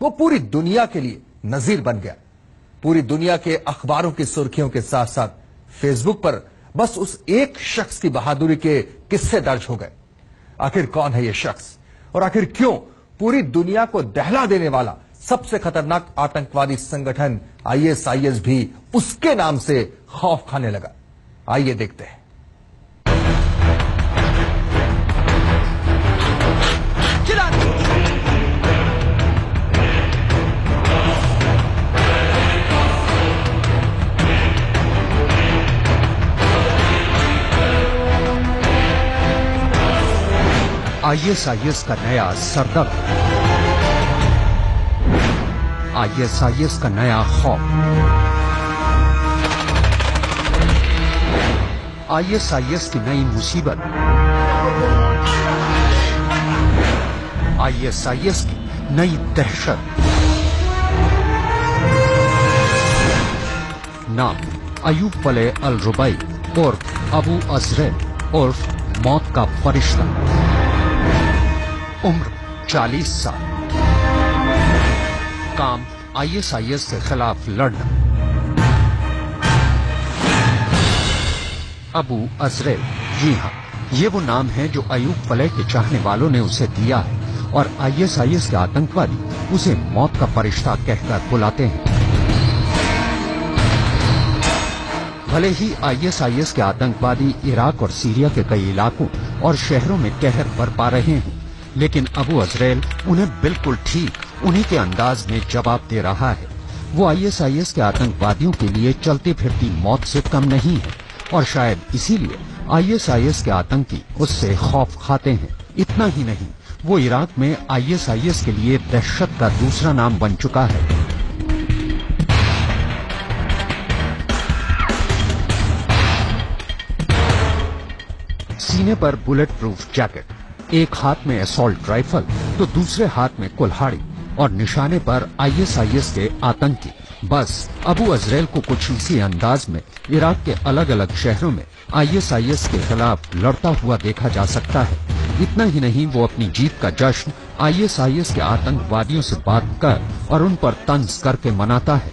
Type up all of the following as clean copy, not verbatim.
वो पूरी दुनिया के लिए नजीर बन गया। पूरी दुनिया के अखबारों की सुर्खियों के साथ साथ फेसबुक पर बस उस एक शख्स की बहादुरी के किस्से दर्ज हो गए। आखिर कौन है यह शख्स और आखिर क्यों पूरी दुनिया को दहला देने वाला सबसे खतरनाक आतंकवादी संगठन ISIS भी उसके नाम से खौफ खाने लगा? आइए देखते हैं। ISIS का नया सरदर्द, ISIS का नया खौफ, ISIS की नई मुसीबत, ISIS की नई दहशत। नाम अयूब फले अल रुबई उर्फ अबू अजरेल उर्फ मौत का फरिश्ता। उम्र 40 साल। काम ISIS के खिलाफ लड़ना। अबू अजरेल, जी हां, ये वो नाम है जो अयूब फले के चाहने वालों ने उसे दिया है और ISIS के आतंकवादी उसे मौत का फरिश्ता कहकर बुलाते हैं। भले ही ISIS के आतंकवादी इराक और सीरिया के कई इलाकों और शहरों में कहर बरपा रहे हैं, लेकिन अबू अजरेल उन्हें बिल्कुल ठीक उन्हीं के अंदाज में जवाब दे रहा है। वो ISIS के आतंकवादियों के लिए चलती फिरती मौत से कम नहीं है और शायद इसीलिए ISIS के आतंकी उससे खौफ खाते हैं। इतना ही नहीं, वो इराक में ISIS के लिए दहशत का दूसरा नाम बन चुका है। सीने पर बुलेट प्रूफ जैकेट, एक हाथ में असॉल्ट राइफल तो दूसरे हाथ में कुल्हाड़ी और निशाने पर ISIS के आतंकी। बस अबू अजरेल को कुछ इसी अंदाज में इराक के अलग अलग शहरों में ISIS के खिलाफ लड़ता हुआ देखा जा सकता है। इतना ही नहीं, वो अपनी जीत का जश्न ISIS के आतंकवादियों से बात कर और उन पर तंज करके मनाता है।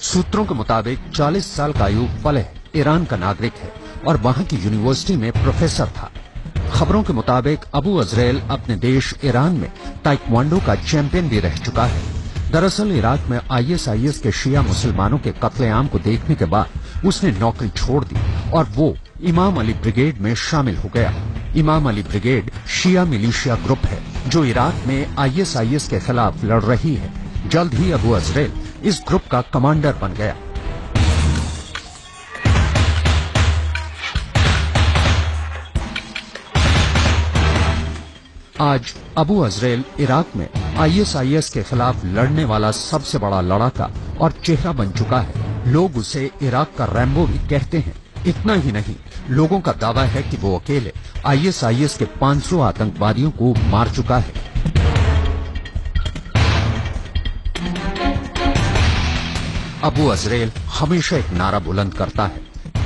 सूत्रों के मुताबिक 40 साल का अयूब फलेह ईरान का नागरिक है और वहां की यूनिवर्सिटी में प्रोफेसर था। खबरों के मुताबिक अबू अजरेल अपने देश ईरान में ताइक्वांडो का चैंपियन भी रह चुका है। दरअसल इराक में ISIS के शिया मुसलमानों के कत्लेआम को देखने के बाद उसने नौकरी छोड़ दी और वो इमाम अली ब्रिगेड में शामिल हो गया। इमाम अली ब्रिगेड शिया मिलिशिया ग्रुप है जो इराक में ISIS के खिलाफ लड़ रही है। जल्द ही अबू अजरेल इस ग्रुप का कमांडर बन गया। आज अबू अजरेल इराक में ISIS के खिलाफ लड़ने वाला सबसे बड़ा लड़ाका और चेहरा बन चुका है। लोग उसे इराक का रैम्बो भी कहते हैं। इतना ही नहीं, लोगों का दावा है कि वो अकेले ISIS के 500 आतंकवादियों को मार चुका है। अबू अजरेल हमेशा एक नारा बुलंद करता है,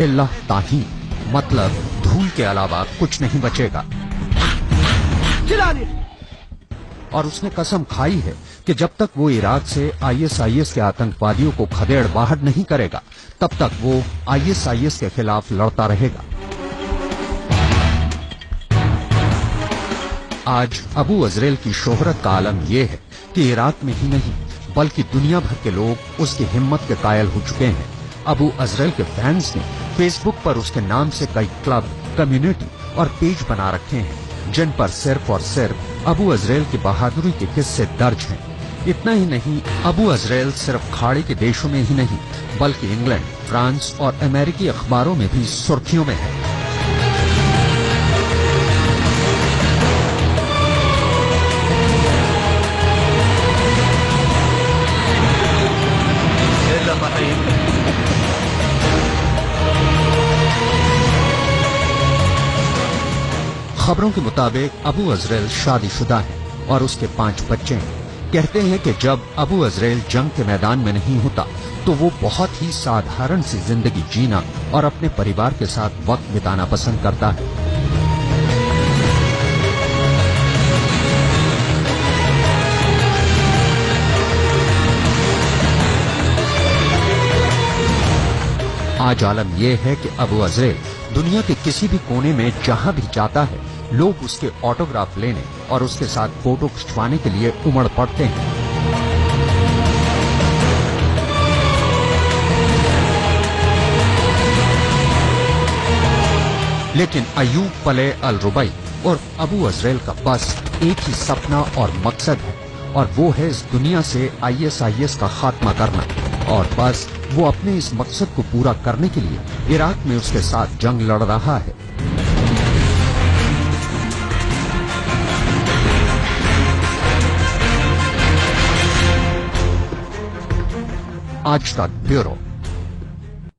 इल्लाह ताहीन, मतलब धूल के अलावा कुछ नहीं बचेगा। और उसने कसम खाई है कि जब तक वो इराक से ISIS के आतंकवादियों को खदेड़ बाहर नहीं करेगा तब तक वो ISIS के खिलाफ लड़ता रहेगा। आज अबू अजरेल की शोहरत का आलम यह है कि इराक में ही नहीं बल्कि दुनिया भर के लोग उसकी हिम्मत के कायल हो चुके हैं। अबू अजरेल के फैंस ने फेसबुक पर उसके नाम से कई क्लब, कम्युनिटी और पेज बना रखे हैं जिन पर सिर्फ और सिर्फ अबू अजरेल की बहादुरी के किस्से दर्ज हैं। इतना ही नहीं, अबू अजरेल सिर्फ खाड़ी के देशों में ही नहीं बल्कि इंग्लैंड, फ्रांस और अमेरिकी अखबारों में भी सुर्खियों में है। खबरों के मुताबिक अबू अजरेल शादीशुदा है और उसके 5 बच्चे हैं। कहते हैं कि जब अबू अजरेल जंग के मैदान में नहीं होता तो वो बहुत ही साधारण सी जिंदगी जीना और अपने परिवार के साथ वक्त बिताना पसंद करता है। आज आलम यह है कि अबू अजरेल दुनिया के किसी भी कोने में जहां भी जाता है, लोग उसके ऑटोग्राफ लेने और उसके साथ फोटो खिंचवाने के लिए उमड़ पड़ते हैं। लेकिन अयूब पले अल रुबई और अबू अजरेल का बस एक ही सपना और मकसद है, और वो है इस दुनिया से ISIS का खात्मा करना। और बस वो अपने इस मकसद को पूरा करने के लिए इराक में उसके साथ जंग लड़ रहा है। आज तक ब्यूरो।